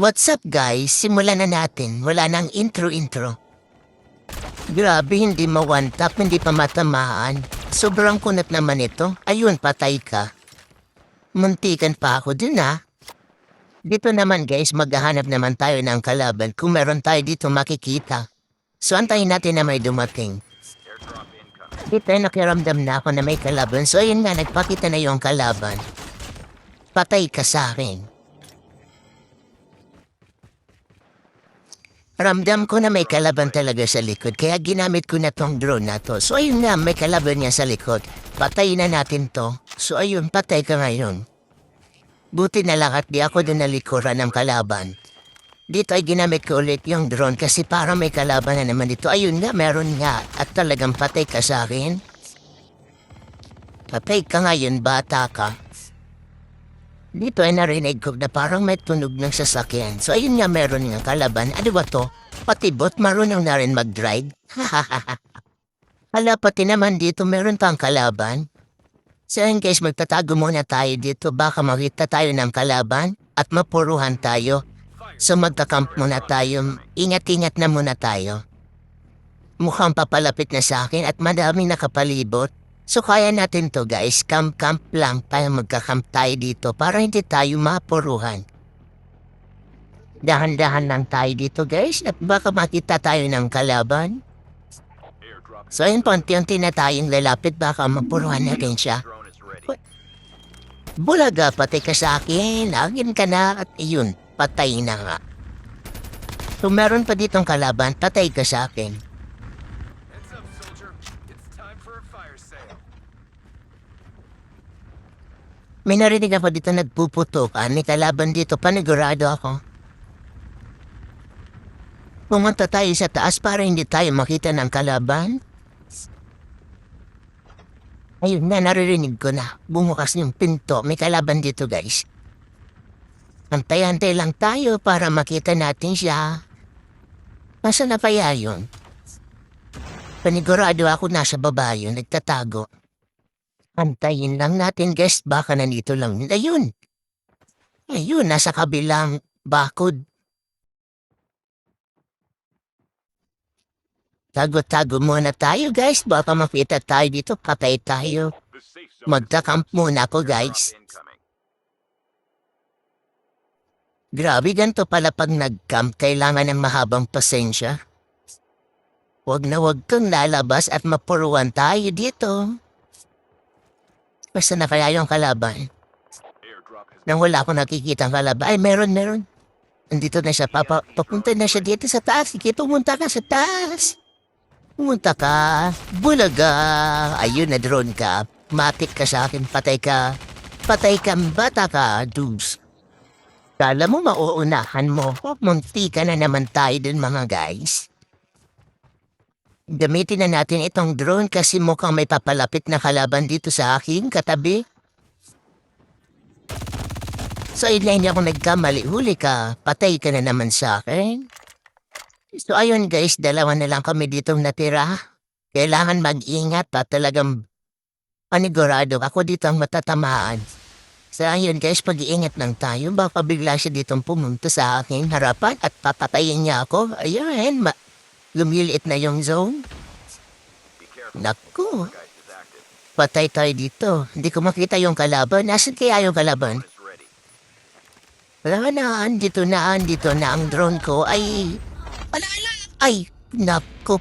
What's up guys? Simulan na natin. Wala nang intro-intro. Grabe, hindi ma-one tap, hindi pa matamaan. Sobrang kunat naman ito. Ayun, patay ka. Muntikan pa ako dun ah. Dito naman guys, maghahanap naman tayo ng kalaban kung meron tayo dito makikita. So antayin natin na may dumating. Dito nakiramdam na ako na may kalaban. So ayun nga, nagpakita na yung kalaban. Patay ka sa akin. Ramdam ko na may kalaban talaga sa likod, kaya ginamit ko na tong drone na to. So ayun nga, may kalaban niya sa likod. Patayin na natin to. So ayun, patay ka ngayon. Buti na lang at di ako din nalikuran ng kalaban. Dito ay ginamit ko ulit yung drone kasi parang may kalaban na naman dito. Ayun nga, meron nga. At talagang patay ka sa akin. Patay ka ngayon, bata ka. Dito ay narinig ko na parang may tunog ng sasakyan. So ayun nga, meron nga kalaban. Ano ba to? Pati bot marunong na rin mag-drive. Hala, pati naman dito meron pang kalaban. So ayun guys, magtatago muna tayo dito. Baka makita tayo ng kalaban at mapuruhan tayo. So magkakamp muna tayo. Ingat-ingat na muna tayo. Mukhang papalapit na sa akin at madaming nakapalibot. So kaya natin to guys, camp lang tayo, magkakamp tayo dito para hindi tayo mapuruhan. Dahan-dahan lang tayo dito guys at baka makita tayo ng kalaban. So ayun po, unti-unti na tayong lalapit, baka mapuruhan natin siya. Bulaga, patay ka sa akin, agin ka na at iyon, patay na nga. So meron pa ditong kalaban, patay ka sa akin. May narinig ako dito nagpuputukan. May kalaban dito. Panigurado ako. Pumunta tayo sa taas para hindi tayo makita ng kalaban. Ayun na, naririnig ko na. Bumukas yung pinto. May kalaban dito guys. Antay-antay lang tayo para makita natin siya. Nasa na kaya yun? Panigurado ako nasa baba yun. Nagtatago. Antayin lang natin guys, baka nandito lang. Ayun. Ayun, nasa kabilang bakod. Tago-tago muna tayo guys, baka makita tayo dito, patay tayo. Magtakamp muna ako guys. Grabe, ganito pala pag nag-camp, kailangan ng mahabang pasensya. Huwag na huwag kang lalabas at mapuruan tayo dito. Basta na kaya yung kalaban. Nang wala akong nakikita ang kalaban. Ay, meron. Nandito na siya. Papunta na siya dito sa taas. Sige, pumunta ka sa taas. Pumunta ka. Bulaga. Ayun, na-drone ka. Matik ka sa akin. Patay ka. Patay ka, bata ka, dudes. Kala mo mauunahan mo. Munti ka na naman tayo din mga guys. Gamitin na natin itong drone kasi mukhang may papalapit na kalaban dito sa aking katabi. So hindi ako nagkamali. Huli ka, patay ka na naman sa akin. So ayun guys, dalawa na lang kami ditong natira. Kailangan mag-ingat at talagang panigurado ako dito ang matatamaan. So ayun guys, pag-iingat lang tayo. Baka bigla siya ditong pumunta sa aking harapan at papatayin niya ako. Ayun, lumiliit na yung zone. Naku. Patay tayo dito. Hindi ko makita yung kalaban. Nasaan kaya yung kalaban? Wala na. Andito na ang drone ko. Ay. Ay. Naku.